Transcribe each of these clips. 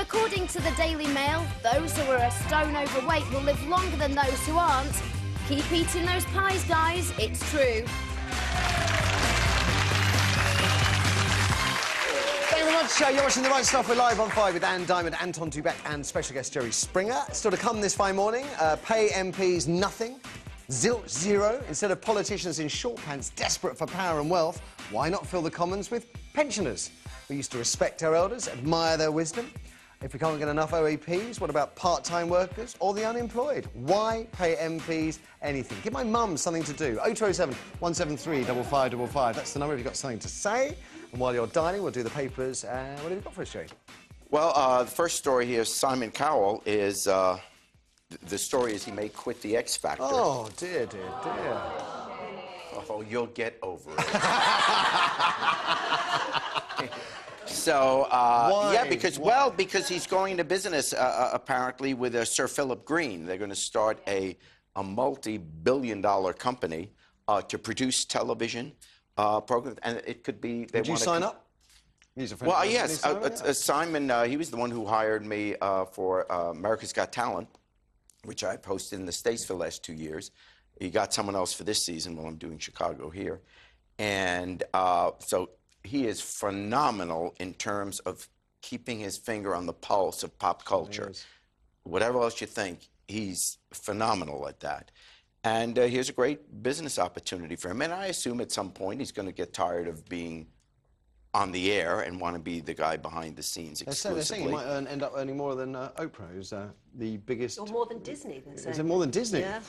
according to the Daily Mail, those who are a stone overweight will live longer than those who aren't. Keep eating those pies, guys. It's true. Thank you very much. You're watching The Right Stuff. We're live on 5 with Anne Diamond, Anton Dubek and special guest Jerry Springer. Still to come this fine morning, pay MPs nothing, zilch zero. Instead of politicians in short pants desperate for power and wealth, why not fill the Commons with pensioners? We used to respect our elders, admire their wisdom. If we can't get enough OAPs, what about part-time workers or the unemployed? Why pay MPs anything? Give my mum something to do. 0207 173 5555. That's the number if you've got something to say. And while you're dining, we'll do the papers. What have you got for us, Jerry? Well, the first story here, Simon Cowell, is... the story is he may quit the X Factor. Oh, dear, dear, dear. Oh, you'll get over it. So, Why? yeah, because, well, because he's going into business, apparently, with Sir Philip Green. They're going to start a multi-billion-dollar company to produce television programs, and it could be... Would you sign up? He's a friend. Well, yes. Simon, he was the one who hired me for America's Got Talent, which I've hosted in the States for the last 2 years. He got someone else for this season while I'm doing Chicago here. And so he is phenomenal in terms of keeping his finger on the pulse of pop culture. Whatever else you think, he's phenomenal at that. And here's a great business opportunity for him. And I assume at some point he's going to get tired of being on the air and want to be the guy behind the scenes exclusively. They're saying he might end up earning more than Oprah, who's the biggest... Or more than Disney, they're saying. Is it more than Disney? Yeah.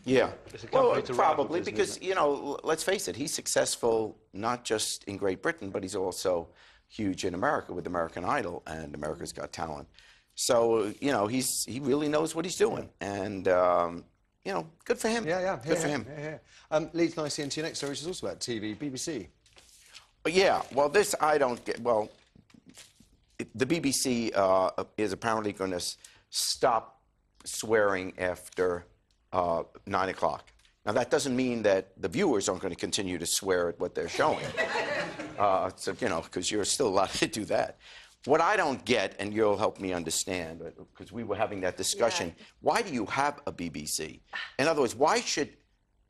Yeah. Well, probably, because, you know, let's face it, he's successful not just in Great Britain, but he's also huge in America with American Idol and America's Got Talent. So, you know, he really knows what he's doing. And, you know, good for him. Good for him. Leads nicely into your next story, which is also about TV, BBC. Yeah, well, this I don't get. Well, the BBC is apparently going to stop swearing after 9 o'clock. Now, that doesn't mean that the viewers aren't going to continue to swear at what they're showing. So, you know, because you're still allowed to do that. What I don't get, and you'll help me understand, because we were having that discussion, why do you have a BBC? In other words, why should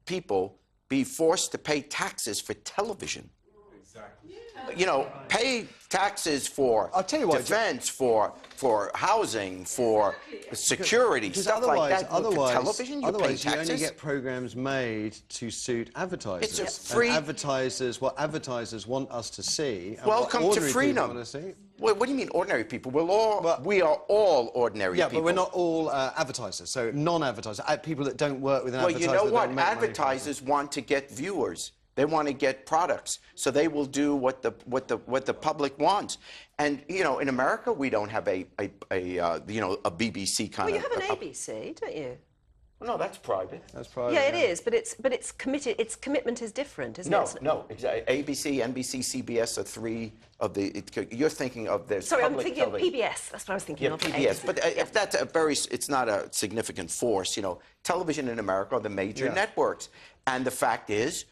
people be forced to pay taxes for television? You know, pay taxes for defense, for housing, for security, stuff like that. Otherwise, television, you pay taxes. You only get programs made to suit advertisers. It's a free... And advertisers, what advertisers want us to see... Welcome to freedom. What do you mean, ordinary people? We are all ordinary people. Yeah, but we're not all advertisers, so non-advertisers, people that don't work with an advertiser. Well, you know what? Advertisers want to get viewers. They want to get products, so they will do what the public wants. And you know, in America, we don't have a BBC kind of. Well, you have an ABC, don't you? Well, no, that's private. That's private. Yeah, it is, but it's committed. Its commitment is different, isn't it? No, exactly. ABC, NBC, CBS are three of the. You're thinking of their. Sorry, I'm thinking of PBS. That's what I was thinking of. PBS. But if that's it's not a significant force. You know, television in America are the major networks, and the fact is,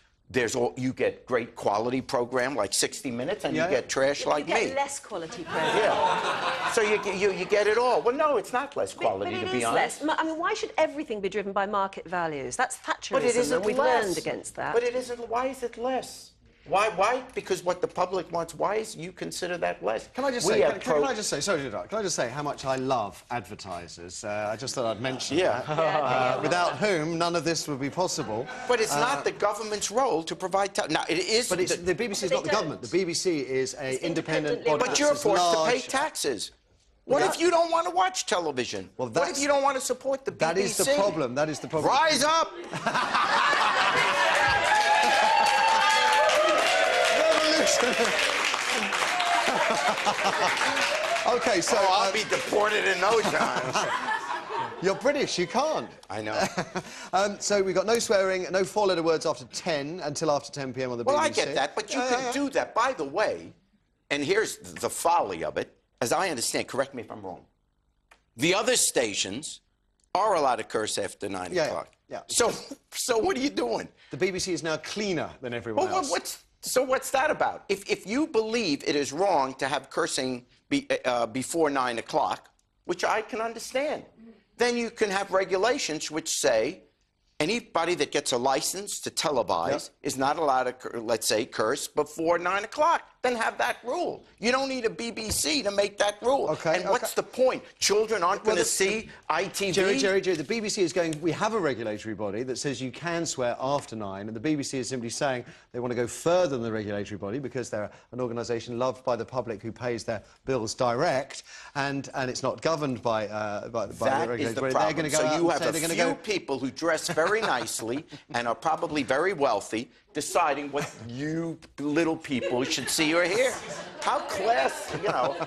you get great quality program like 60 Minutes, and you get trash like me. You get less quality program. Yeah. So you get it all. Well, no, it's not less quality, to be honest. Less. I mean, why should everything be driven by market values? That's Thatcherism, but it isn't and we've learned against that. But it isn't. Why is it less? Why? Because what the public wants. Why is you consider that less? Can I just say? Can I just say? Sorry to interrupt. Can I just say how much I love advertisers? I just thought I'd mention that. Without whom none of this would be possible. But it's not the government's role to provide. Now it is. But the BBC is not the government. The BBC is an independent body. But you're forced to pay taxes. What if you don't want to watch television? Well, what if you don't want to support the BBC? That is the problem. That is the problem. Rise up! Okay, so... I'll be deported in no time. You're British, you can't. I know. So we've got no swearing, no four-letter words after 10, until after 10 p.m. on the BBC. Well, I get that, but you can do that. By the way, and here's the folly of it, as I understand, correct me if I'm wrong, the other stations are allowed to curse after 9 o'clock. Yeah. So what are you doing? The BBC is now cleaner than everyone else. So what's that about? If you believe it is wrong to have cursing before 9 o'clock, which I can understand, then you can have regulations which say anybody that gets a license to televise is not allowed to, let's say, curse before 9 o'clock. Then have that rule. You don't need a BBC to make that rule. Okay, and what's the point? Children aren't going to see ITV? Jerry, the BBC is going, we have a regulatory body that says you can swear after 9, and the BBC is simply saying they want to go further than the regulatory body because they're an organisation loved by the public who pays their bills direct, and it's not governed by the regulatory body. They're going to go so you have say a few people who dress very nicely and are probably very wealthy deciding what you little people should see or hear. How class, you know.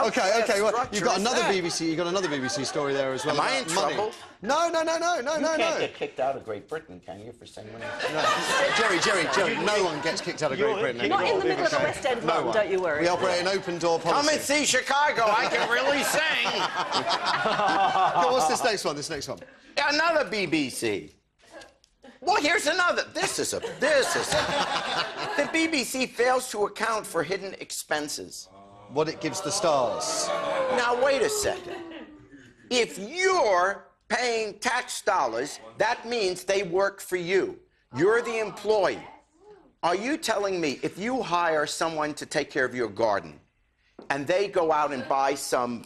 Okay. Well, you've got another BBC story there as well. Am I in trouble? No. You can't get kicked out of Great Britain, can you, for saying anything? No. Jerry, no one gets kicked out of Great Britain. Not in the middle of the West End run, don't you worry. We operate an open-door policy. Come and see Chicago. I can really sing. What's this next one? Another BBC. Well, here's another. This is a. The BBC fails to account for hidden expenses. What it gives the stars. Now, wait a second. If you're paying tax dollars, that means they work for you. You're the employee. Are you telling me if you hire someone to take care of your garden and they go out and buy some,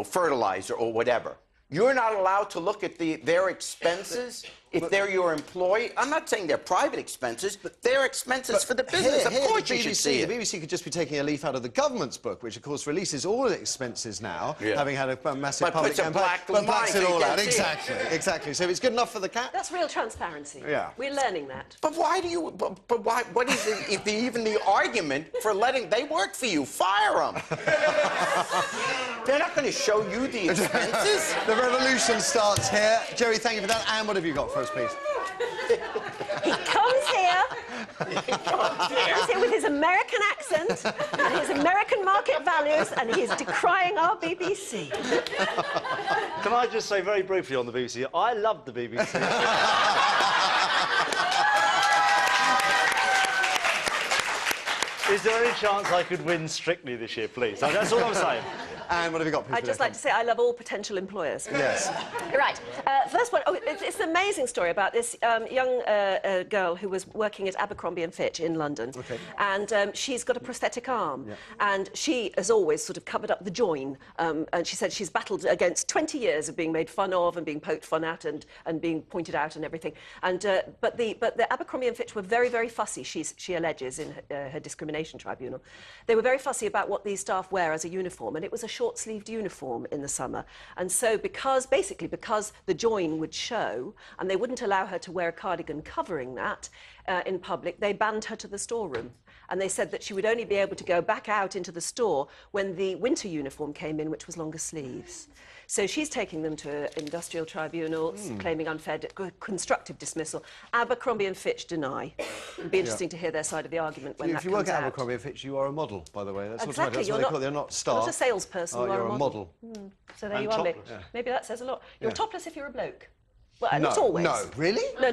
fertilizer or whatever, you're not allowed to look at their expenses if they're your employee? I'm not saying they're private expenses, but they're expenses for the business. Of course you should see it. The BBC could just be taking a leaf out of the government's book, which, of course, releases all the expenses now, having had a massive public campaign. But blacks it all out. Exactly. So if it's good enough for the cat... That's real transparency. Yeah. We're learning that. But why do you... But why... What is even the argument for letting... They work for you. Fire them. They're not going to show you the expenses. The revolution starts here. Jerry, thank you for that. And what have you got for us, please? He comes here with his American accent and his American market values, and he is decrying our BBC. Can I just say very briefly on the BBC, I love the BBC. Is there any chance I could win Strictly this year, please? That's all I'm saying. And what have you got, please? I'd just like to say I love all potential employers. Yes. Right. First one, it's an amazing story about this young girl who was working at Abercrombie & Fitch in London. Okay. And she's got a prosthetic arm. Yeah. And she, as always, sort of covered up the join. And she said she's battled against 20 years of being made fun of and being poked fun at and being pointed out and everything. And but the Abercrombie & Fitch were very, very fussy, she alleges in her discrimination tribunal. They were very fussy about what these staff wear as a uniform, and it was a short-sleeved uniform in the summer. And so because the join would show and they wouldn't allow her to wear a cardigan covering that in public, they banned her to the storeroom. And they said that she would only be able to go back out into the store when the winter uniform came in, which was longer sleeves. So she's taking them to industrial tribunals, claiming unfair constructive dismissal. Abercrombie & Fitch deny. It'd be interesting to hear their side of the argument when that comes out. If you work at Abercrombie & Fitch, you are a model, by the way. That's exactly. That's what they call it. They're not staff. You're not a salesperson, you are a model. So there and you are. Maybe that says a lot. You're topless if you're a bloke. Well, not always. No, really? No.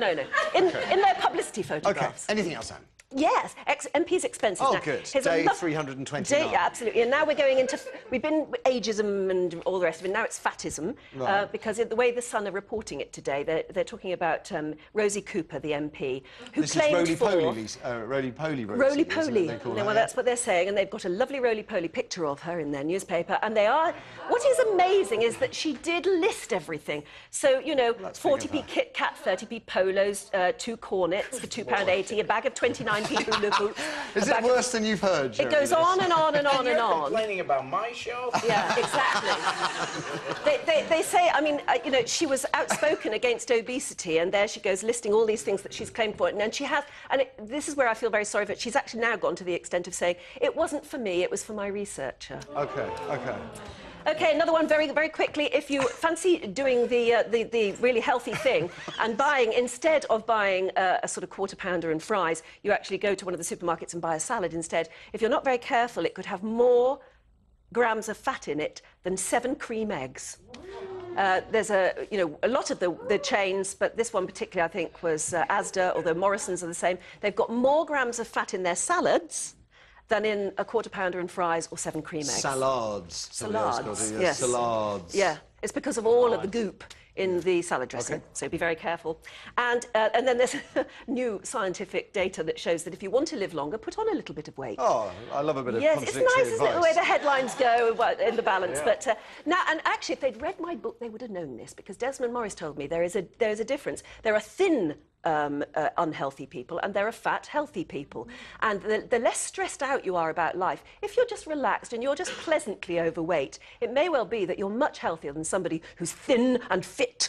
In their publisty photographs. Okay. Anything else, Anne? Yes, MP's expenses. Oh, now, good. Day 329. Yeah, absolutely. And now we're going into... We've been ageism and all the rest of it. Now it's fatism, because the way The Sun are reporting it today, they're talking about Rosie Cooper, the MP, who claimed roly-poly. Roly-poly. Well, that's what they're saying, and they've got a lovely roly-poly picture of her in their newspaper, and they are... What is amazing is that she did list everything. So, 40p Kit Kat, 30p polos, 2 cornets for £2.80, a bag of 29 people look. Is it worse than you've heard, Jerry? It goes on and on and on and on. Complaining about my show? Yeah, exactly. they say, I mean, she was outspoken against obesity, and there she goes listing all these things that she's claimed for it. And she has, this is where I feel very sorry for it. She's actually now gone to the extent of saying, it wasn't for me, it was for my researcher. Okay. OK, another one very, very quickly. If you fancy doing the really healthy thing and buying, instead of buying a sort of quarter pounder and fries, you actually go to one of the supermarkets and buy a salad instead. If you're not very careful, it could have more grams of fat in it than 7 cream eggs. There's a lot of the chains, but this one particularly, I think, was Asda, although Morrison's are the same. They've got more grams of fat in their salads than in a quarter pounder and fries or 7 cream eggs. Salads. Salads, yes. Salads. Yeah, it's because of all of the goop in the salad dressing, so be very careful. And then there's new scientific data that shows that if you want to live longer, put on a little bit of weight. Oh, I love a bit of yes, it's nice, isn't it, the way the headlines go in the balance. Yeah. But now, and actually, if they'd read my book, they would have known this, because Desmond Morris told me there is a difference. There are thin unhealthy people and there are fat healthy people, and the less stressed out you are about life, if you're just relaxed and you're just pleasantly overweight, it may well be that you're much healthier than somebody who's thin and fit.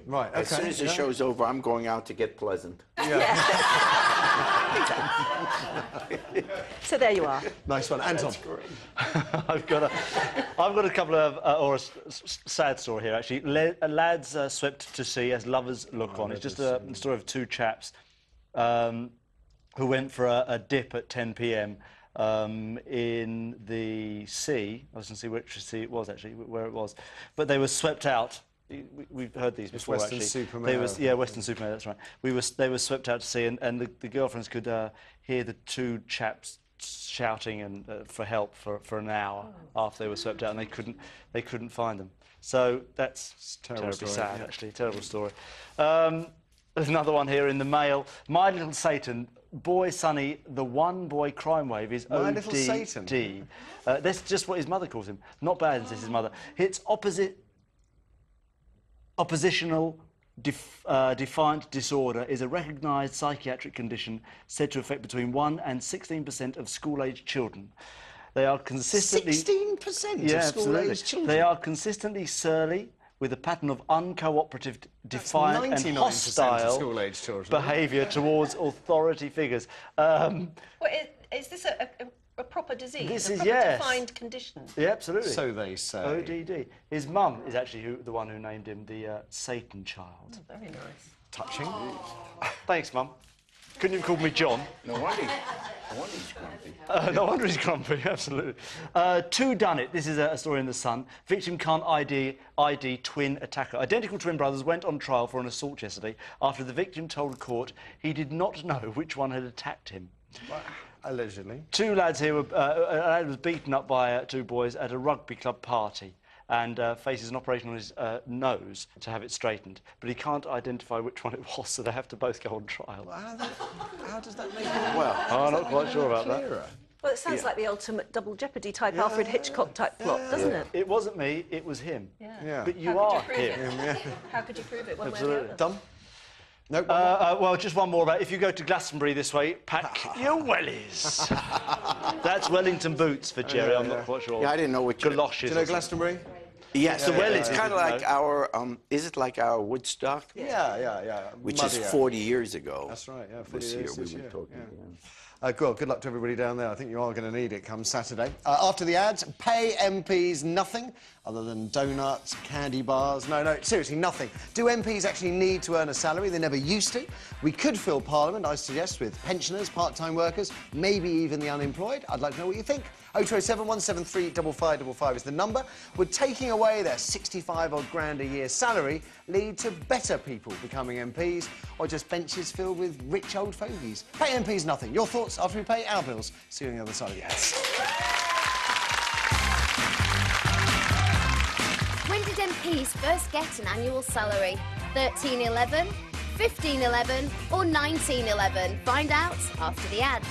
Right, okay. As soon as the show's over, I'm going out to get pleasant. Yeah. So there you are. Nice one. Anton. I've got a couple of, or a sad story here, actually. Lads swept to sea as lovers look on. It's just a story of 2 chaps who went for a dip at 10 p.m. In the sea. I was going to see which sea it was, actually, where it was. But they were swept out. We've heard these before, Western actually. Supermare. Western Supermare, that's right. They were swept out to sea, and the girlfriends could hear the 2 chaps shouting and for help for an hour after they were swept out, and they couldn't find them. So that's terribly sad, actually. Terrible story. There's another one here in the Mail. My Little Satan. Boy Sonny, the one boy crime wave is My Little Satan. ODD. That's just what his mother calls him. Not bad, says his mother. It's oppositional defiant disorder is a recognised psychiatric condition said to affect between 1% and 16% of school-aged children. They are consistently... 16% of school-aged children? They are consistently surly, with a pattern of uncooperative, defiant and hostile behaviour towards authority figures. Is this a proper disease? This a is, proper yes. defined condition? Yeah, absolutely. So they say. ODD. His mum is actually the one who named him the Satan child. Oh, very nice. Touching. Thanks, Mum. Couldn't have called me John. No wonder he's grumpy. No wonder he's grumpy, absolutely. 2 done it. This is a story in The Sun. Victim can't ID twin attacker. Identical twin brothers went on trial for an assault yesterday after the victim told court he did not know which one had attacked him. Allegedly. 2 lads here were... a lad was beaten up by 2 boys at a rugby club party and faces an operation on his nose to have it straightened. But he can't identify which one it was, so they have to both go on trial. How does that make it? Well, I'm not quite sure about that. Well, it sounds like the ultimate double jeopardy type Alfred Hitchcock type plot, doesn't it? It wasn't me, it was him. Yeah. But you are him. How could you prove it one way or the Absolutely. other? Done? Nope. Well, just one more about if you go to Glastonbury this way, pack your wellies. That's Wellington boots for Jerry. I'm not quite sure. Yeah, I didn't know what galoshes. Do you know Glastonbury? Yes, wellies. it's kind of like our. Is it like our Woodstock? Yeah. Which is 40 years ago. That's right. Yeah, 40 this years year this we were year. talking. Good luck to everybody down there. I think you are going to need it come Saturday. After the ads, pay MPs nothing other than donuts, candy bars. No, seriously, nothing. Do MPs actually need to earn a salary? They never used to. We could fill Parliament, I suggest, with pensioners, part-time workers, maybe even the unemployed. I'd like to know what you think. 0207 173 5555 is the number. Would taking away their 65-odd grand a year salary lead to better people becoming MPs, or just benches filled with rich old fogies? Pay MPs nothing. Your thoughts after we pay our bills. See you on the other side of the ads. When did MPs first get an annual salary? 1311, 1511 or 1911? Find out after the ads.